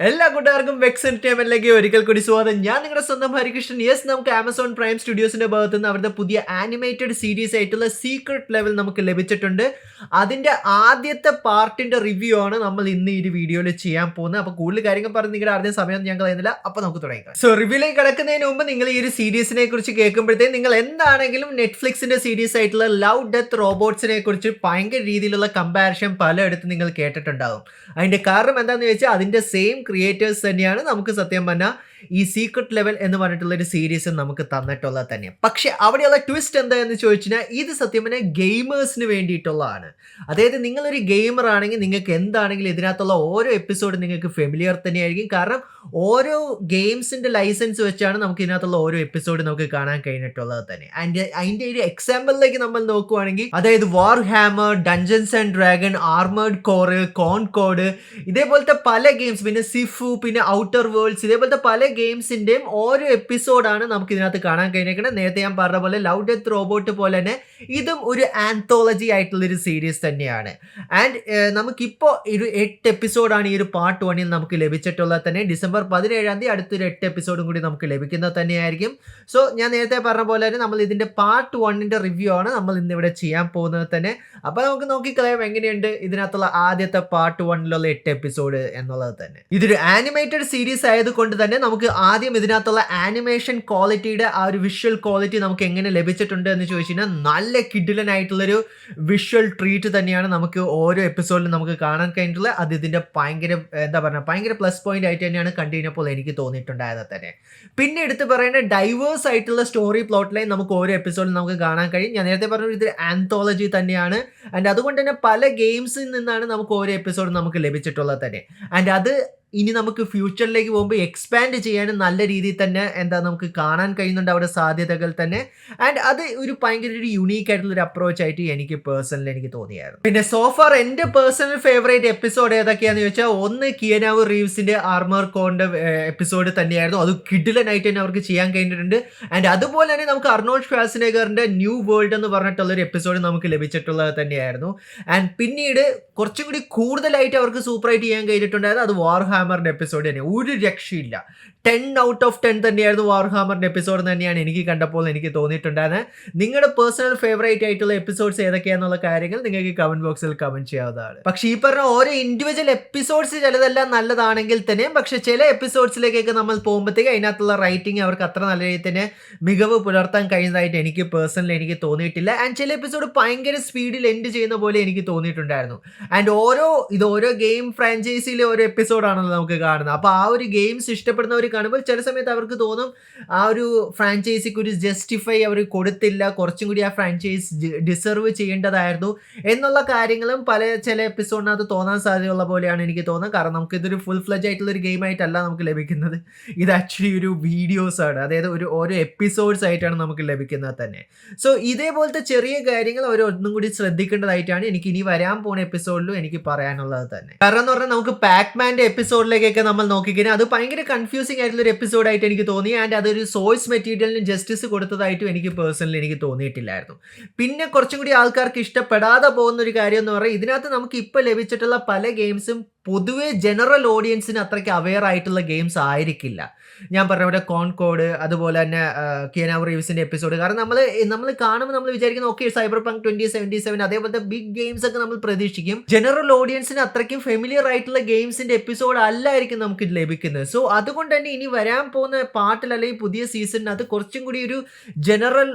എല്ലാ കൂട്ടുകാർക്കും വെക്സ് എന്റർടൈൻമെന്റിലേക്ക് ഒരിക്കൽ കൂടി സ്വാഗതം. ഞാൻ നിങ്ങളുടെ സ്വന്തം ഹരികൃഷ്ണൻ. യെസ്, നമുക്ക് ആമസോൺ പ്രൈം സ്റ്റുഡിയോസിന്റെ ഭാഗത്ത് നിന്ന് അവരുടെ പുതിയ ആനിമേറ്റഡ് സീരീസ് ആയിട്ടുള്ള സീക്രട്ട് ലെവൽ നമുക്ക് ലഭിച്ചിട്ടുണ്ട്. അതിന്റെ ആദ്യത്തെ പാർട്ടിന്റെ റിവ്യൂ ആണ് നമ്മൾ ഇന്ന് ഈ വീഡിയോയിൽ ചെയ്യാൻ പോകുന്നത്. അപ്പോൾ കൂടുതൽ കാര്യങ്ങൾ പറഞ്ഞ് നിങ്ങളുടെ ആദ്യം സമയം ഞാൻ കളയുന്നില്ല. അപ്പോൾ നമുക്ക് തുടങ്ങാം. സോ റിവ്യൂയിലേക്ക് കിടക്കുന്നതിന് മുമ്പ് നിങ്ങൾ ഈ ഒരു സീരീസിനെ കുറിച്ച് കേൾക്കുമ്പോഴത്തേക്കും നിങ്ങൾ എന്താണെങ്കിലും നെറ്റ്ഫ്ലിക്സിന്റെ സീരീസ് ആയിട്ടുള്ള ലവ് ഡെത്ത് റോബോട്ട്സിനെ കുറിച്ച് ഭയങ്കര രീതിയിലുള്ള കമ്പാരിഷൻ പലയിടത്തും നിങ്ങൾ കേട്ടിട്ടുണ്ടാകും. അതിന്റെ കാരണം എന്താണെന്ന് ചോദിച്ചാൽ അതിന്റെ സെയിം ക്രിയേറ്റേഴ്സ് തന്നെയാണ് നമുക്ക് സത്യം പറഞ്ഞാൽ ഈ സീക്രട്ട് ലെവൽ എന്ന് പറഞ്ഞിട്ടുള്ള ഒരു സീരീസ് നമുക്ക് തന്നിട്ടുള്ളത് തന്നെ. പക്ഷെ അവിടെയുള്ള ട്വിസ്റ്റ് എന്താ എന്ന് ചോദിച്ചാൽ ഇത് സത്യം പറഞ്ഞാൽ ഗെയിമേഴ്സിന് വേണ്ടിയിട്ടുള്ളതാണ്. അതായത് നിങ്ങളൊരു ഗെയിമർ ആണെങ്കിൽ നിങ്ങൾക്ക് എന്താണെങ്കിലും ഇതിനകത്തുള്ള ഓരോ എപ്പിസോഡ് നിങ്ങൾക്ക് ഫെമിലിയർ തന്നെയായിരിക്കും. കാരണം ഓരോ ഗെയിംസിന്റെ ലൈസൻസ് വെച്ചാണ് നമുക്ക് ഇതിനകത്തുള്ള ഓരോ എപ്പിസോഡ് നമുക്ക് കാണാൻ കഴിഞ്ഞിട്ടുള്ളത് തന്നെ. ആൻഡ് അതിന്റെ ഒരു എക്സാമ്പിളിലേക്ക് നമ്മൾ നോക്കുവാണെങ്കിൽ അതായത് war hammer, dungeons and dragon, armoured core, concord, ഇതേപോലത്തെ പല ഗെയിംസ്, പിന്നെ സിഫു, പിന്നെ ഔട്ടർ വേൾഡ്സ്, ഇതേപോലത്തെ പല ഗെയിംസിന്റെയും ഓരോ എപ്പിസോഡാണ് നമുക്ക് ഇതിനകത്ത് കാണാൻ കഴിഞ്ഞിരിക്കുന്നത്. നേരത്തെ ഞാൻ പറഞ്ഞ പോലെ ലവ് ഡെത്ത് റോബോട്ട് പോലെ തന്നെ ഇതും ഒരു ആന്തോളജി ആയിട്ടുള്ള ഒരു സീരീസ് തന്നെയാണ്. ആൻഡ് നമുക്കിപ്പോൾ ഒരു 8 എപ്പിസോഡാണ് ഈ ഒരു പാർട്ട് 1 നമുക്ക് ലഭിച്ചിട്ടുള്ളത് തന്നെ. ഡിസംബർ 17 അടുത്തൊരു 8 എപ്പിസോഡും കൂടി നമുക്ക് ലഭിക്കുന്നത് തന്നെയായിരിക്കും. സോ ഞാൻ നേരത്തെ പറഞ്ഞ പോലെ തന്നെ നമ്മൾ ഇതിന്റെ പാർട്ട് 1 റിവ്യൂ ആണ് നമ്മൾ ഇന്നിവിടെ ചെയ്യാൻ പോകുന്നത് തന്നെ. അപ്പോൾ നമുക്ക് നോക്കിക്കളയാം എങ്ങനെയുണ്ട് ഇതിനകത്തുള്ള ആദ്യത്തെ പാർട്ട് 1 8 എപ്പിസോഡ് എന്നുള്ളത് തന്നെ. ഇതൊരു ആനിമേറ്റഡ് സീരീസ് ആയതുകൊണ്ട് തന്നെ നമുക്ക് ആദ്യം ഇതിനകത്തുള്ള ആനിമേഷൻ ക്വാളിറ്റിയുടെ ആ ഒരു വിഷ്വൽ ക്വാളിറ്റി നമുക്ക് എങ്ങനെ ലഭിച്ചിട്ടുണ്ട് എന്ന് ചോദിച്ചു കഴിഞ്ഞാൽ നല്ല കിഡിലനായിട്ടുള്ളൊരു വിഷ്വൽ ട്രീറ്റ് തന്നെയാണ് നമുക്ക് ഓരോ എപ്പിസോഡിലും നമുക്ക് കാണാൻ കഴിഞ്ഞിട്ടുള്ളത്. അത് ഇതിന്റെ ഭയങ്കര പ്ലസ് പോയിന്റ് ആയിട്ട് തന്നെയാണ് കണ്ടു കഴിഞ്ഞപ്പോൾ എനിക്ക് തോന്നിയിട്ടുണ്ടായത് തന്നെ. പിന്നെ എടുത്ത് പറയേണ്ട ഡൈവേഴ്സ് ആയിട്ടുള്ള സ്റ്റോറി പ്ലോട്ട് ലൈൻ നമുക്ക് ഓരോ എപ്പിസോഡിൽ നമുക്ക് കാണാൻ കഴിയും. ഞാൻ നേരത്തെ പറഞ്ഞ ഇത് ആന്തോളജി തന്നെയാണ്. ആൻഡ് അതുകൊണ്ട് തന്നെ പല ഗെയിംസിൽ നിന്നാണ് നമുക്ക് ഓരോ എപ്പിസോഡ് നമുക്ക് ലഭിച്ചിട്ടുള്ളത് തന്നെ. ആൻഡ് അത് ഇനി നമുക്ക് ഫ്യൂച്ചറിലേക്ക് പോകുമ്പോൾ എക്സ്പാൻഡ് ചെയ്യാനും നല്ല രീതിയിൽ തന്നെ നമുക്ക് കാണാൻ കഴിയുന്നുണ്ട് അവിടെ സാധ്യതകൾ തന്നെ. ആൻഡ് അത് ഒരു ഭയങ്കര ഒരു യുണീക്ക് ആയിട്ടുള്ള ഒരു അപ്രോച്ച് ആയിട്ട് എനിക്ക് പേഴ്സണലി എനിക്ക് തോന്നിയായിരുന്നു. പിന്നെ സോഫാർ എൻ്റെ പേഴ്സണൽ ഫേവറേറ്റ് എപ്പിസോഡ് ഏതൊക്കെയാണെന്ന് ചോദിച്ചാൽ ഒന്ന് കിയാനു റീവ്സിന്റെ ആർമർ കോണിന്റെ എപ്പിസോഡ് തന്നെയായിരുന്നു. അത് കിഡിലനായിട്ട് തന്നെ അവർക്ക് ചെയ്യാൻ കഴിഞ്ഞിട്ടുണ്ട്. ആൻഡ് അതുപോലെ തന്നെ നമുക്ക് അർണോൾഡ് ഷ്വാസ്നെഗറിന്റെ ന്യൂ വേൾഡ് എന്ന് പറഞ്ഞിട്ടുള്ള ഒരു എപ്പിസോഡ് നമുക്ക് ലഭിച്ചിട്ടുള്ളത് തന്നെയായിരുന്നു. ആൻഡ് പിന്നീട് കുറച്ചും കൂടി കൂടുതലായിട്ട് അവർക്ക് സൂപ്പറായിട്ട് ചെയ്യാൻ കഴിഞ്ഞിട്ടുണ്ടായിരുന്നു അത് വാർ ഹാമറിന്റെ എപ്പിസോഡ് തന്നെ. ഒരു രക്ഷയില്ല, 10 out of 10 തന്നെയായിരുന്നു വാർ ഹാമറിന്റെ എപ്പിസോഡ് തന്നെയാണ് എനിക്ക് കണ്ടപ്പോൾ എനിക്ക് തോന്നിയിട്ടുണ്ടായിരുന്നത്. നിങ്ങളുടെ പേഴ്സണൽ ഫേവറേറ്റ് ആയിട്ടുള്ള എപ്പിസോഡ്സ് ഏതൊക്കെയാണെന്നുള്ള കാര്യങ്ങൾ നിങ്ങൾക്ക് കമന്റ് ബോക്സിൽ കമന്റ് ചെയ്യാവുന്നതാണ്. പക്ഷേ ഈ പറഞ്ഞ ഓരോ ഇൻഡിവിജ്വൽ എപ്പിസോഡ്സ് ചിലതെല്ലാം നല്ലതാണെങ്കിൽ തന്നെ പക്ഷെ ചില എപ്പിസോഡ്സിലേക്കൊക്കെ നമ്മൾ പോകുമ്പോഴത്തേക്ക് അതിനകത്തുള്ള റൈറ്റിംഗ് അവർക്ക് അത്ര നല്ല രീതിയിൽ തന്നെ മികവ് പുലർത്താൻ കഴിയുന്നതായിട്ട് എനിക്ക് പേഴ്സണലി എനിക്ക് തോന്നിയിട്ടില്ല. ആൻഡ് ചില എപ്പിസോഡ് ഭയങ്കര സ്പീഡിൽ എൻഡ് ചെയ്യുന്ന പോലെ എനിക്ക് തോന്നിയിട്ടുണ്ടായിരുന്നു. ആൻഡ് ഓരോ ഗെയിം ഫ്രാഞ്ചൈസിയിലെ ഓരോ എപ്പിസോഡാണല്ലോ നമുക്ക് കാണുന്നത്. അപ്പോൾ ആ ഒരു ഗെയിംസ് ഇഷ്ടപ്പെടുന്നവർ കാണുമ്പോൾ ചില സമയത്ത് അവർക്ക് തോന്നും ആ ഒരു ഫ്രാഞ്ചൈസിക്ക് ഒരു ജസ്റ്റിഫൈ അവർ കൊടുത്തില്ല, കുറച്ചും കൂടി ആ ഫ്രാഞ്ചൈസ് ഡിസർവ് ചെയ്യേണ്ടതായിരുന്നു എന്നുള്ള കാര്യങ്ങളും ചില എപ്പിസോഡിനകത്ത് തോന്നാൻ സാധ്യതയുള്ള പോലെയാണ് എനിക്ക് തോന്നുന്നത്. കാരണം നമുക്കിതൊരു ഫുൾ ഫ്ലെജ് ആയിട്ടുള്ള ഒരു ഗെയിം ആയിട്ടല്ല നമുക്ക് ലഭിക്കുന്നത്. ഇത് ആക്ച്വലി ഒരു വീഡിയോസ് ആണ്, അതായത് ഓരോ എപ്പിസോഡ്സ് ആയിട്ടാണ് നമുക്ക് ലഭിക്കുന്നത് തന്നെ. സോ ഇതേപോലത്തെ ചെറിയ കാര്യങ്ങൾ അവർ ഒന്നും കൂടി ശ്രദ്ധിക്കേണ്ടതായിട്ടാണ് എനിക്ക് ഇനി വരാൻ പോകുന്ന എപ്പിസോഡിലും എനിക്ക് പറയാനുള്ളത് തന്നെ. കാരണം എന്ന് പറഞ്ഞാൽ നമുക്ക് പാക്മാന്റെ എപ്പിസോഡിലേക്കൊക്കെ നമ്മൾ നോക്കിക്കഴിഞ്ഞാൽ അത് ഭയങ്കര കൺഫ്യൂസിംഗ് ആയിട്ടുള്ള ഒരു എപ്പിസോഡായിട്ട് എനിക്ക് തോന്നി. ആൻഡ് അതൊരു സോഴ്സ് മെറ്റീരിയലിന് ജസ്റ്റിസ് കൊടുത്തതായിട്ടും എനിക്ക് പേഴ്സണലി എനിക്ക് തോന്നിയിട്ടില്ലായിരുന്നു. പിന്നെ കുറച്ചും കൂടി ആൾക്കാർക്ക് ഇഷ്ടപ്പെടാതെ പോകുന്ന ഒരു കാര്യം എന്ന് പറഞ്ഞാൽ ഇതിനകത്ത് നമുക്ക് ഇപ്പോൾ ലഭിച്ചിട്ടുള്ള പല ഗെയിംസും പൊതുവെ ജനറൽ ഓഡിയൻസിന് അത്രയ്ക്ക് അവെയർ ആയിട്ടുള്ള ഗെയിംസ് ആയിരിക്കില്ല. ഞാൻ പറഞ്ഞ പോലെ കോൺകോഡ്, അതുപോലെ തന്നെ കിയാനു റീവ്സിന്റെ എപ്പിസോഡ്. കാരണം നമ്മൾ കാണുമ്പോൾ നമ്മൾ വിചാരിക്കുന്നത് ഓക്കെ സൈബർ പങ്ക് 2077 അതേപോലത്തെ ബിഗ് ഗെയിംസ് ഒക്കെ നമ്മൾ പ്രതീക്ഷിക്കും. ജനറൽ ഓഡിയൻസിന് അത്രയ്ക്കും ഫെമിലിയർ ആയിട്ടുള്ള ഗെയിംസിന്റെ എപ്പിസോഡ് അല്ലായിരിക്കും നമുക്ക് ലഭിക്കുന്നത്. സോ അതുകൊണ്ട് തന്നെ ഇനി വരാൻ പോകുന്ന പാർട്ടിൽ അല്ലെങ്കിൽ പുതിയ സീസണിനകത്ത് കുറച്ചും കൂടി ഒരു ജനറൽ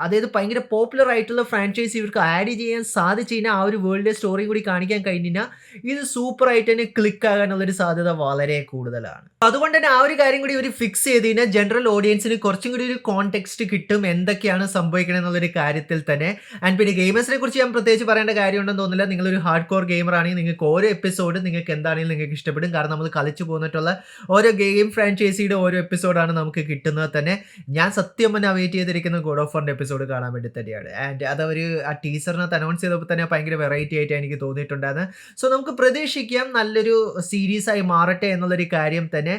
അതായത് ഭയങ്കര പോപ്പുലർ ആയിട്ടുള്ള ഫ്രാഞ്ചൈസി ഇവർക്ക് ആഡ് ചെയ്യാൻ സാധിച്ചു കഴിഞ്ഞാൽ ആ ഒരു വേൾഡിലെ സ്റ്റോറി കൂടി കാണിക്കാൻ കഴിഞ്ഞാൽ ഇത് സൂപ്പർ ആയിട്ട് തന്നെ ക്ലിക്ക് ആകാനുള്ളൊരു സാധ്യത വളരെ കൂടുതലാണ്. അതുകൊണ്ട് തന്നെ ആ ഒരു കാര്യം കൂടി ഒരു ഫിക്സ് ചെയ്ത് കഴിഞ്ഞാൽ ജനറൽ ഓഡിയൻസിന് കുറച്ചും കൂടി ഒരു കോണ്ടെക്സ്റ്റ് കിട്ടും എന്തൊക്കെയാണ് സംഭവിക്കണം എന്നുള്ളൊരു കാര്യത്തിൽ തന്നെ. ആൻഡ് പിന്നെ ഗെയിമേഴ്സിനെ കുറിച്ച് ഞാൻ പ്രത്യേകിച്ച് പറയേണ്ട കാര്യമുണ്ടെന്ന് തോന്നുന്നില്ല. നിങ്ങളൊരു ഹാർഡ് കോർ ഗെയിമർ ആണെങ്കിൽ നിങ്ങൾക്ക് ഓരോ എപ്പിസോഡ് നിങ്ങൾക്ക് എന്താണെങ്കിലും നിങ്ങൾക്ക് ഇഷ്ടപ്പെടും. കാരണം നമ്മൾ കളിച്ചു പോന്നിട്ടുള്ള ഓരോ ഗെയിം ഫ്രാഞ്ചൈസിയുടെ ഓരോ എപ്പിസോഡാണ് നമുക്ക് കിട്ടുന്നത് തന്നെ. ഞാൻ സത്യം തന്നെ വെയിറ്റ് ചെയ്തിരിക്കുന്ന ഗോഡ് ഓഫ് വാറിന്റെ എപ്പിസോഡ് കാണാൻ വേണ്ടി തന്നെയാണ്. ആൻഡ് അതവർ ആ ടീസറിനകത്ത് അനൗൺസ് ചെയ്തപ്പോൾ തന്നെ ഭയങ്കര വെറൈറ്റി ആയിട്ട് എനിക്ക് തോന്നിയിട്ടുണ്ടായിരുന്നു. സോ നമുക്ക് പ്രതീക്ഷിക്കാം നല്ലൊരു സീരീസായി മാറട്ടെ എന്നുള്ളൊരു കാര്യം തന്നെ.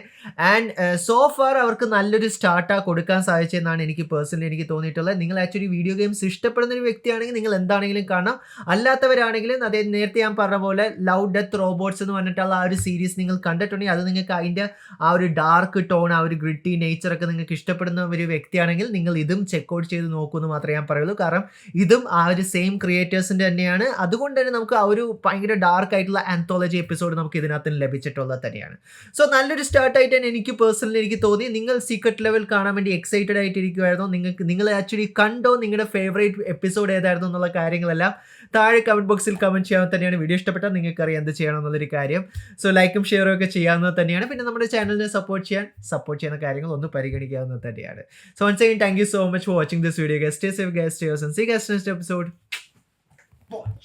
ആൻഡ് സോ ഫാർ അവർക്ക് നല്ലൊരു സ്റ്റാർട്ടാ കൊടുക്കാൻ സാധിച്ചതെന്നാണ് എനിക്ക് പേഴ്സണലി എനിക്ക് തോന്നിയിട്ടുള്ളത്. നിങ്ങൾ ആക്ച്വലി വീഡിയോ ഗെയിംസ് ഇഷ്ടപ്പെടുന്ന ഒരു വ്യക്തിയാണെങ്കിൽ നിങ്ങൾ എന്താണെങ്കിലും കാണാം. അല്ലാത്തവരാണെങ്കിലും അതേ നേരത്തെ ഞാൻ പറഞ്ഞ പോലെ ലവ് ഡെത്ത് റോബോട്ട്സ് എന്ന് പറഞ്ഞിട്ടുള്ള ആ ഒരു സീരീസ് നിങ്ങൾ കണ്ടിട്ടുണ്ടെങ്കിൽ അത് നിങ്ങൾക്ക് അതിൻ്റെ ആ ഒരു ഡാർക്ക് ടോൺ, ആ ഒരു ഗ്രിറ്റി നേച്ചറൊക്കെ നിങ്ങൾക്ക് ഇഷ്ടപ്പെടുന്ന ഒരു വ്യക്തിയാണെങ്കിൽ നിങ്ങൾ ഇതും ചെക്കൗട്ട് ചെയ്ത് നോക്കുമെന്ന് മാത്രമേ ഞാൻ പറയുള്ളൂ. കാരണം ഇതും ആ ഒരു സെയിം ക്രിയേറ്റേഴ്സിൻ്റെ തന്നെയാണ്. അതുകൊണ്ട് തന്നെ നമുക്ക് ആ ഒരു ഭയങ്കര ഡാർക്ക് ആയിട്ടുള്ള ആന്തോളജി എപ്പിസോഡ് നമുക്ക് ഇതിനകത്ത് ലഭിച്ചിട്ടുള്ളത് തന്നെയാണ്. സോ നല്ലൊരു സ്റ്റാർട്ടായിട്ട് തന്നെ എനിക്ക് പേഴ്സണലി എനിക്ക് തോന്നി. നിങ്ങൾ സീക്രട്ട് ലെവൽ കാണാൻ വേണ്ടി എക്സൈറ്റഡ് ആയിട്ടിരിക്കുമായിരുന്നോ? നിങ്ങൾ ആക്ച്വലി കണ്ടോ? നിങ്ങളുടെ ഫേവറേറ്റ് എപ്പിസോഡ് ഏതായിരുന്നു എന്നുള്ള കാര്യങ്ങളെല്ലാം താഴെ കമൻറ്റ് ബോക്സിൽ കമൻറ്റ് ചെയ്യാൻ തന്നെയാണ്. വീഡിയോ ഇഷ്ടപ്പെട്ടാൽ നിങ്ങൾക്ക് അറിയാം എന്ത് ചെയ്യണം എന്നുള്ളൊരു കാര്യം. സോ ലൈക്കും ഷെയറും ഒക്കെ ചെയ്യാവുന്നത് തന്നെയാണ്. പിന്നെ നമ്മുടെ ചാനലിനെ സപ്പോർട്ട് ചെയ്യുന്ന കാര്യങ്ങൾ ഒന്ന് പരിഗണിക്കാവുന്നത് തന്നെയാണ്. So once again thank you so much for watching this video. Stay safe guys, stay awesome. See you guys next episode.